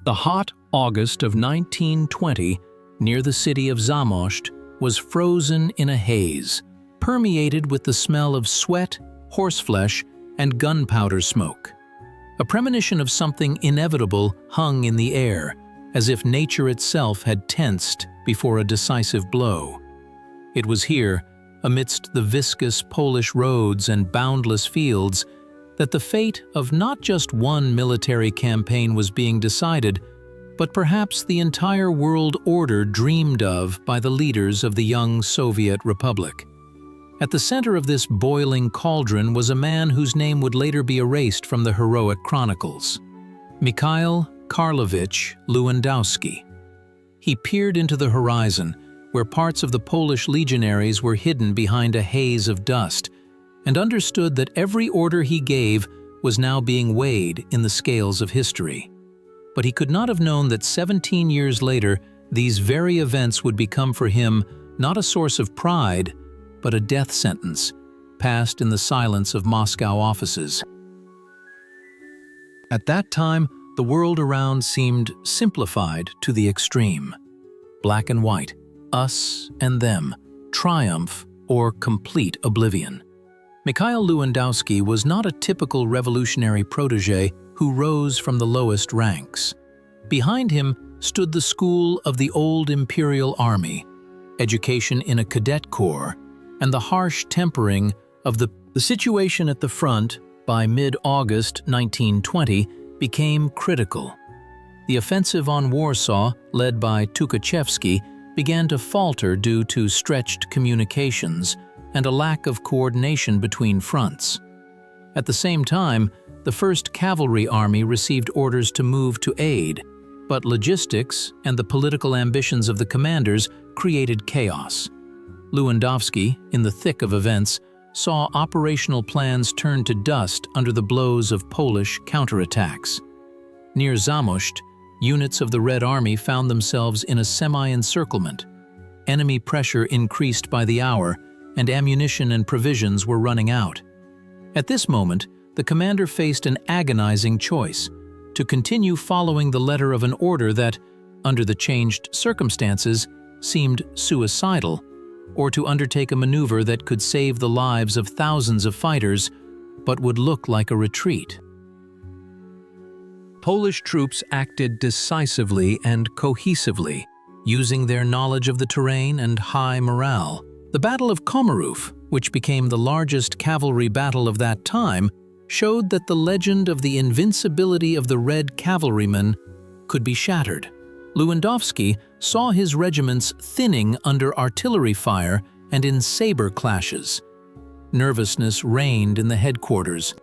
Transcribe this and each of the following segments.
The hot August of 1920, near the city of Zamość, was frozen in a haze, permeated with the smell of sweat, horseflesh, and gunpowder smoke. A premonition of something inevitable hung in the air, as if nature itself had tensed before a decisive blow. It was here, amidst the viscous Polish roads and boundless fields, that the fate of not just one military campaign was being decided, but perhaps the entire world order dreamed of by the leaders of the young Soviet Republic. At the center of this boiling cauldron was a man whose name would later be erased from the heroic chronicles: Mikhail Lewandowski. He peered into the horizon, where parts of the Polish legionaries were hidden behind a haze of dust, and understood that every order he gave was now being weighed in the scales of history. But he could not have known that 17 years later, these very events would become for him not a source of pride, but a death sentence, passed in the silence of Moscow offices. At that time, the world around seemed simplified to the extreme. Black and white, us and them, triumph or complete oblivion. Mikhail Lewandowski was not a typical revolutionary protege who rose from the lowest ranks. Behind him stood the school of the old Imperial Army, education in a cadet corps, and the harsh tempering of the situation at the front. By mid-August 1920 became critical. The offensive on Warsaw, led by Tukhachevsky, began to falter due to stretched communications and a lack of coordination between fronts. At the same time, the 1st Cavalry Army received orders to move to aid, but logistics and the political ambitions of the commanders created chaos. Lewandowski, in the thick of events, saw operational plans turn to dust under the blows of Polish counterattacks. Near Zamość, units of the Red Army found themselves in a semi-encirclement. Enemy pressure increased by the hour, and ammunition and provisions were running out. At this moment, the commander faced an agonizing choice: to continue following the letter of an order that, under the changed circumstances, seemed suicidal, or to undertake a maneuver that could save the lives of thousands of fighters, but would look like a retreat. Polish troops acted decisively and cohesively, using their knowledge of the terrain and high morale. The Battle of Komarów, which became the largest cavalry battle of that time, showed that the legend of the invincibility of the Red Cavalrymen could be shattered. Lewandowski saw his regiments thinning under artillery fire and in saber clashes. Nervousness reigned in the headquarters.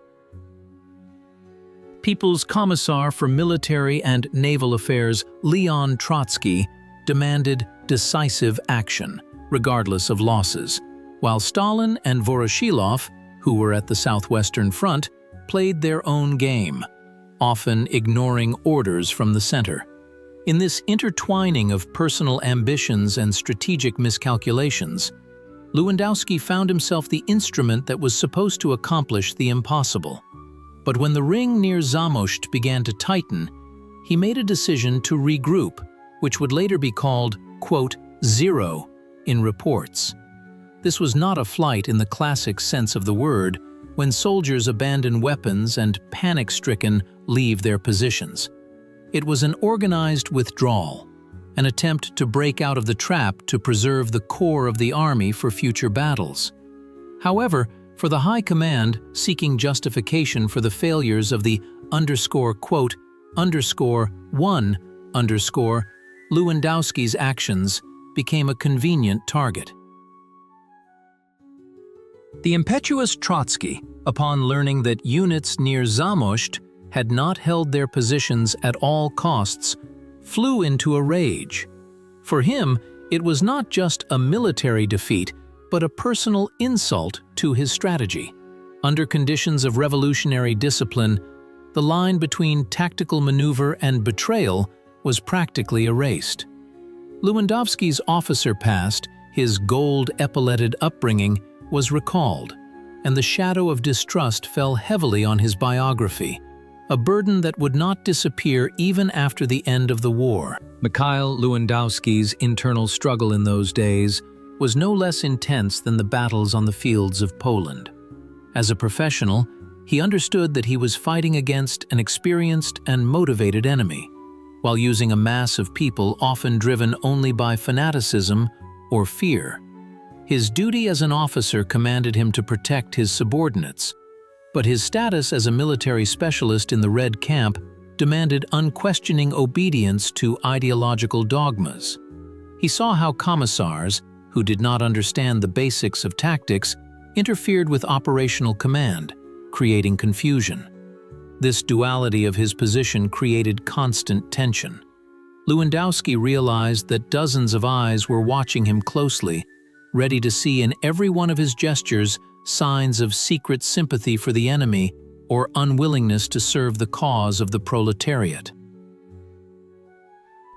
People's Commissar for Military and Naval Affairs Leon Trotsky demanded decisive action, regardless of losses, while Stalin and Voroshilov, who were at the Southwestern Front, played their own game, often ignoring orders from the center. In this intertwining of personal ambitions and strategic miscalculations, Lewandowski found himself the instrument that was supposed to accomplish the impossible. But when the ring near Zamość began to tighten, he made a decision to regroup, which would later be called, quote, zero in reports. This was not a flight in the classic sense of the word, when soldiers abandon weapons and, panic-stricken, leave their positions. It was an organized withdrawal, an attempt to break out of the trap to preserve the core of the army for future battles. However, for the high command seeking justification for the failures of the quote, _1, Lewandowski's actions became a convenient target. The impetuous Trotsky, upon learning that units near Zamość had not held their positions at all costs, flew into a rage. For him, it was not just a military defeat, but a personal insult to his strategy. Under conditions of revolutionary discipline, the line between tactical maneuver and betrayal was practically erased. Lewandowski's officer past, his gold-epauletted upbringing, was recalled, and the shadow of distrust fell heavily on his biography, a burden that would not disappear even after the end of the war. Mikhail Lewandowski's internal struggle in those days was no less intense than the battles on the fields of Poland. As a professional, he understood that he was fighting against an experienced and motivated enemy, while using a mass of people often driven only by fanaticism or fear. His duty as an officer commanded him to protect his subordinates, but his status as a military specialist in the Red Camp demanded unquestioning obedience to ideological dogmas. He saw how commissars, who did not understand the basics of tactics, interfered with operational command, creating confusion. This duality of his position created constant tension. Lewandowski realized that dozens of eyes were watching him closely, ready to see in every one of his gestures signs of secret sympathy for the enemy or unwillingness to serve the cause of the proletariat.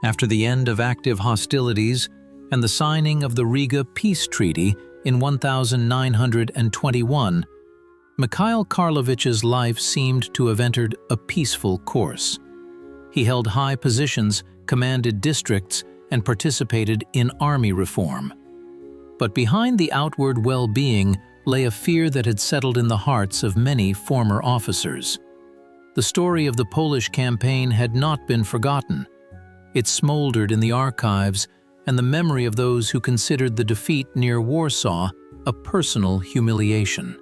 After the end of active hostilities and the signing of the Riga Peace Treaty in 1921, Mikhail Karlovich's life seemed to have entered a peaceful course. He held high positions, commanded districts, and participated in army reform. But behind the outward well-being lay a fear that had settled in the hearts of many former officers. The story of the Polish campaign had not been forgotten. It smoldered in the archives, and the memory of those who considered the defeat near Warsaw a personal humiliation.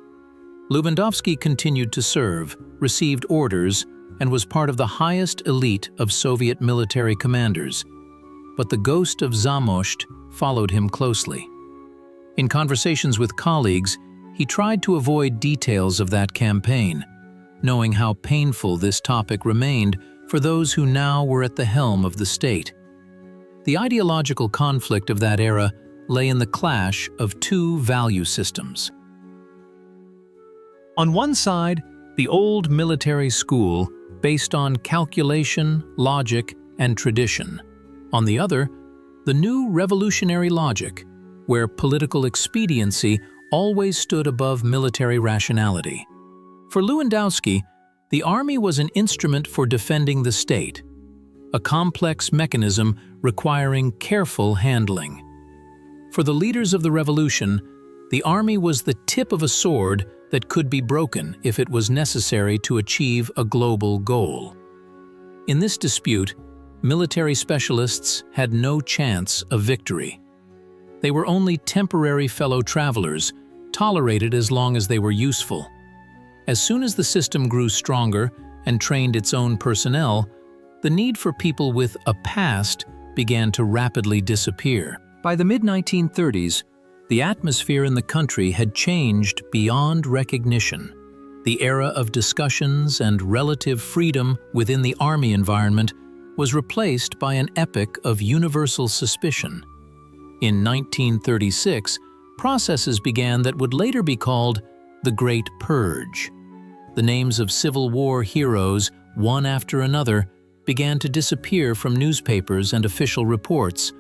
Lewandowski continued to serve, received orders, and was part of the highest elite of Soviet military commanders. But the ghost of Zamość followed him closely. In conversations with colleagues, he tried to avoid details of that campaign, knowing how painful this topic remained for those who now were at the helm of the state. The ideological conflict of that era lay in the clash of two value systems. On one side, the old military school, based on calculation, logic, and tradition. On the other, the new revolutionary logic, where political expediency always stood above military rationality. For Lewandowski, the army was an instrument for defending the state, a complex mechanism requiring careful handling. For the leaders of the revolution, the army was the tip of a sword that could be broken if it was necessary to achieve a global goal. In this dispute, military specialists had no chance of victory. They were only temporary fellow travelers, tolerated as long as they were useful. As soon as the system grew stronger and trained its own personnel, the need for people with a past began to rapidly disappear. By the mid-1930s, the atmosphere in the country had changed beyond recognition. The era of discussions and relative freedom within the army environment was replaced by an epoch of universal suspicion. In 1936, processes began that would later be called the Great Purge. The names of Civil War heroes, one after another, began to disappear from newspapers and official reports,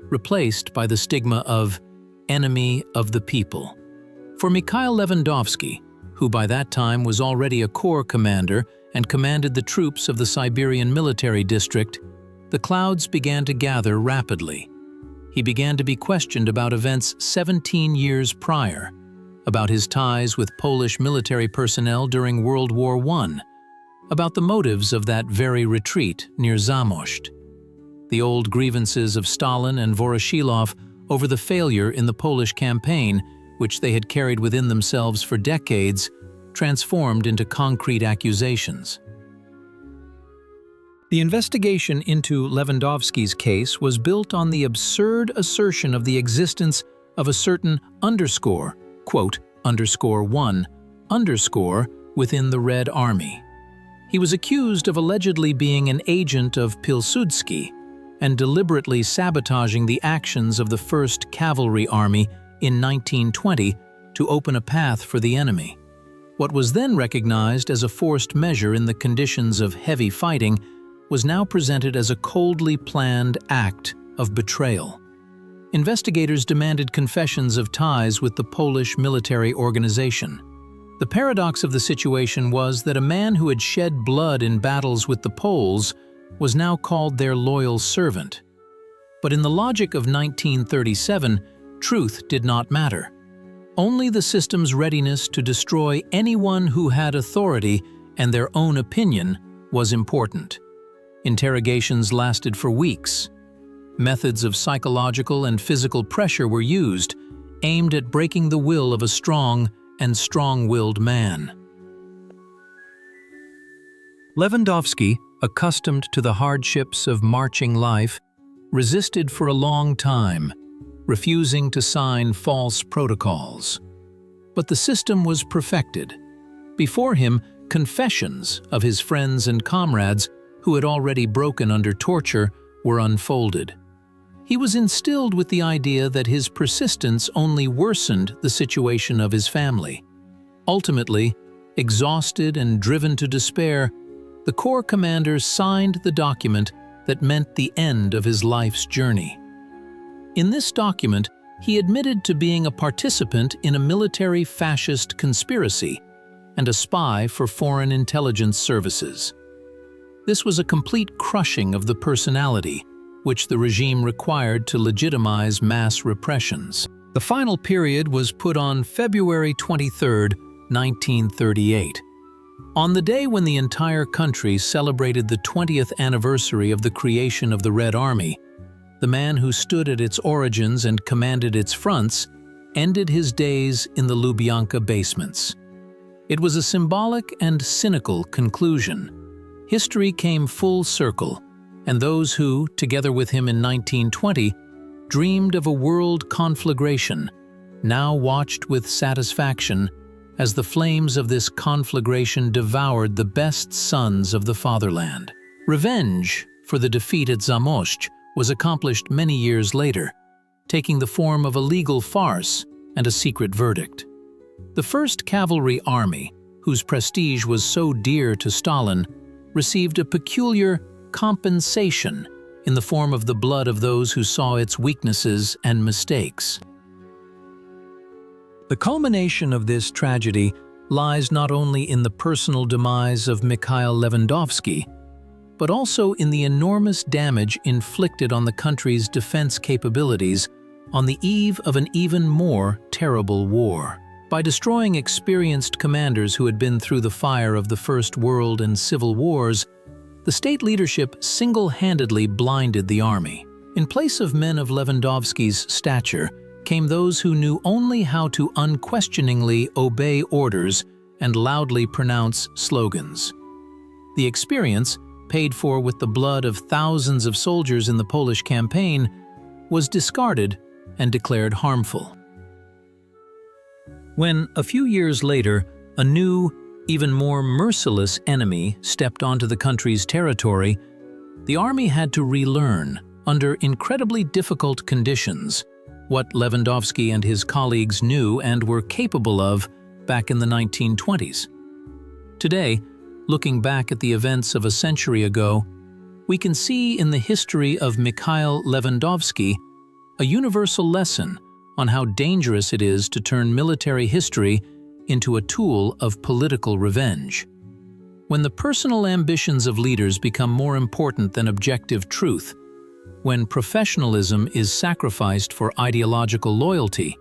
replaced by the stigma of enemy of the people. For Mikhail Levandovsky, who by that time was already a corps commander and commanded the troops of the Siberian Military District, the clouds began to gather rapidly. He began to be questioned about events 17 years prior, about his ties with Polish military personnel during World War I, about the motives of that very retreat near Zamość. The old grievances of Stalin and Voroshilov over the failure in the Polish campaign, which they had carried within themselves for decades, transformed into concrete accusations. The investigation into Lewandowski's case was built on the absurd assertion of the existence of a certain underscore, quote, _1, underscore, within the Red Army. He was accused of allegedly being an agent of Pilsudski and deliberately sabotaging the actions of the 1st Cavalry Army in 1920 to open a path for the enemy. What was then recognized as a forced measure in the conditions of heavy fighting was now presented as a coldly planned act of betrayal. Investigators demanded confessions of ties with the Polish military organization. The paradox of the situation was that a man who had shed blood in battles with the Poles was now called their loyal servant. But in the logic of 1937, truth did not matter. Only the system's readiness to destroy anyone who had authority and their own opinion was important. Interrogations lasted for weeks. Methods of psychological and physical pressure were used, aimed at breaking the will of a strong and strong-willed man. Lewandowski, accustomed to the hardships of marching life, resisted for a long time, refusing to sign false protocols. But the system was perfected. Before him, confessions of his friends and comrades who had already broken under torture were unfolded. He was instilled with the idea that his persistence only worsened the situation of his family. Ultimately, exhausted and driven to despair, the Corps commander signed the document that meant the end of his life's journey. In this document, he admitted to being a participant in a military fascist conspiracy and a spy for foreign intelligence services. This was a complete crushing of the personality, which the regime required to legitimize mass repressions. The final period was put on February 23, 1938. On the day when the entire country celebrated the 20th anniversary of the creation of the Red Army, the man who stood at its origins and commanded its fronts ended his days in the Lubyanka basements. It was a symbolic and cynical conclusion. History came full circle, and those who, together with him in 1920, dreamed of a world conflagration, now watched with satisfaction as the flames of this conflagration devoured the best sons of the fatherland. Revenge for the defeat at Zamość was accomplished many years later, taking the form of a legal farce and a secret verdict. The 1st Cavalry Army, whose prestige was so dear to Stalin, received a peculiar compensation in the form of the blood of those who saw its weaknesses and mistakes. The culmination of this tragedy lies not only in the personal demise of Mikhail Levandovsky, but also in the enormous damage inflicted on the country's defense capabilities on the eve of an even more terrible war. By destroying experienced commanders who had been through the fire of the First World and Civil Wars, the state leadership single-handedly blinded the army. In place of men of Lewandowski's stature came those who knew only how to unquestioningly obey orders and loudly pronounce slogans. The experience, paid for with the blood of thousands of soldiers in the Polish campaign, was discarded and declared harmful. When, a few years later, a new, even more merciless enemy stepped onto the country's territory, the army had to relearn, under incredibly difficult conditions, what Lewandowski and his colleagues knew and were capable of back in the 1920s. Today, looking back at the events of a century ago, we can see in the history of Mikhail Levandovsky a universal lesson on how dangerous it is to turn military history into a tool of political revenge. When the personal ambitions of leaders become more important than objective truth, when professionalism is sacrificed for ideological loyalty,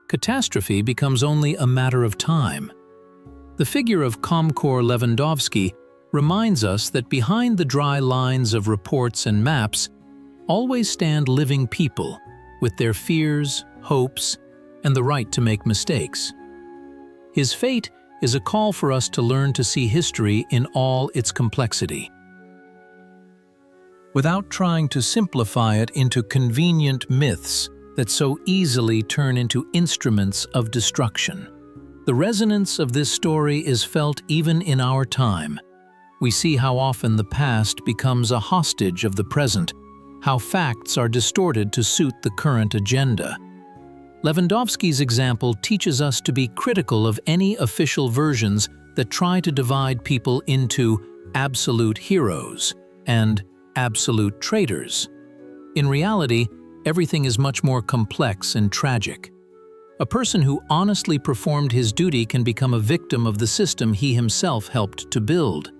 catastrophe becomes only a matter of time. The figure of Commander Lewandowski reminds us that behind the dry lines of reports and maps always stand living people with their fears, hopes, and the right to make mistakes. His fate is a call for us to learn to see history in all its complexity, without trying to simplify it into convenient myths that so easily turn into instruments of destruction. The resonance of this story is felt even in our time. We see how often the past becomes a hostage of the present, how facts are distorted to suit the current agenda. Lewandowski's example teaches us to be critical of any official versions that try to divide people into absolute heroes and absolute traitors. In reality, everything is much more complex and tragic. A person who honestly performed his duty can become a victim of the system he himself helped to build.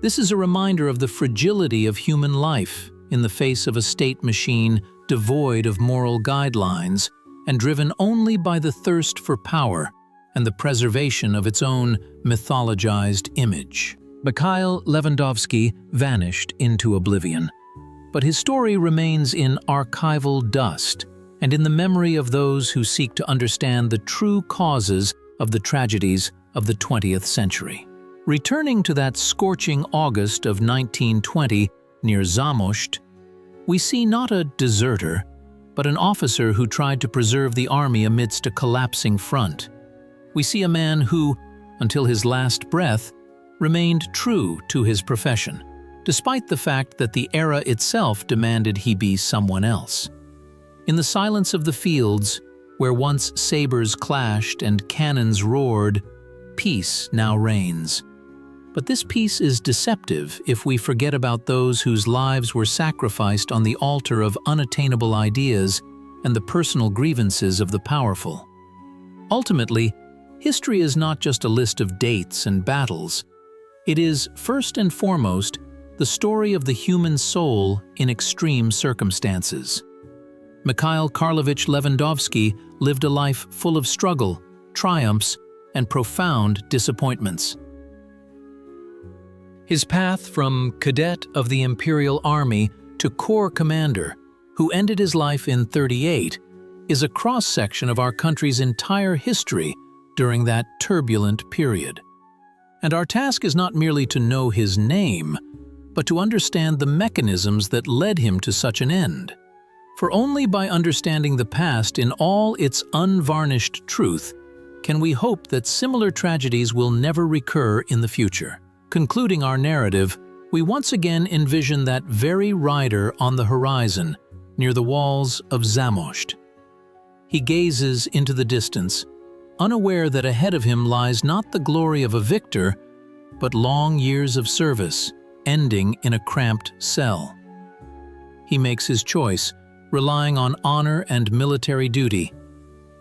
This is a reminder of the fragility of human life in the face of a state machine devoid of moral guidelines and driven only by the thirst for power and the preservation of its own mythologized image. Mikhail Levandovsky vanished into oblivion, but his story remains in archival dust and in the memory of those who seek to understand the true causes of the tragedies of the 20th century. Returning to that scorching August of 1920 near Zamość, we see not a deserter, but an officer who tried to preserve the army amidst a collapsing front. We see a man who, until his last breath, remained true to his profession, despite the fact that the era itself demanded he be someone else. In the silence of the fields, where once sabers clashed and cannons roared, peace now reigns. But this peace is deceptive if we forget about those whose lives were sacrificed on the altar of unattainable ideas and the personal grievances of the powerful. Ultimately, history is not just a list of dates and battles. It is, first and foremost, the story of the human soul in extreme circumstances. Mikhail Levandovsky lived a life full of struggle, triumphs, and profound disappointments. His path from cadet of the Imperial Army to corps commander, who ended his life in '38, is a cross-section of our country's entire history during that turbulent period. And our task is not merely to know his name, but to understand the mechanisms that led him to such an end. For only by understanding the past in all its unvarnished truth can we hope that similar tragedies will never recur in the future. Concluding our narrative, we once again envision that very rider on the horizon, near the walls of Zamość. He gazes into the distance, unaware that ahead of him lies not the glory of a victor, but long years of service, ending in a cramped cell. He makes his choice, relying on honor and military duty,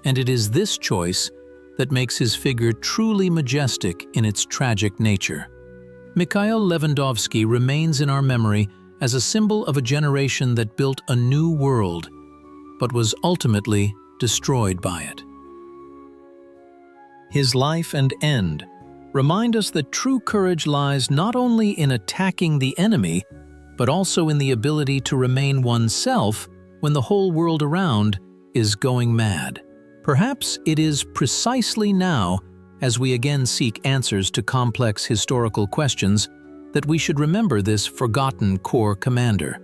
and it is this choice that makes his figure truly majestic in its tragic nature. Mikhail Levandovsky remains in our memory as a symbol of a generation that built a new world, but was ultimately destroyed by it. His life and end remind us that true courage lies not only in attacking the enemy, but also in the ability to remain oneself when the whole world around is going mad. Perhaps it is precisely now, as we again seek answers to complex historical questions, that we should remember this forgotten corps commander.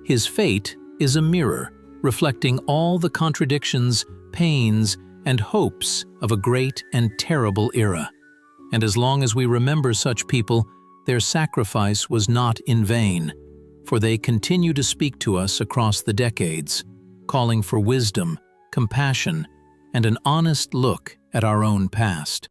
His fate is a mirror, reflecting all the contradictions, pains, and hopes of a great and terrible era. And as long as we remember such people, their sacrifice was not in vain, for they continue to speak to us across the decades, calling for wisdom, compassion, and an honest look at our own past.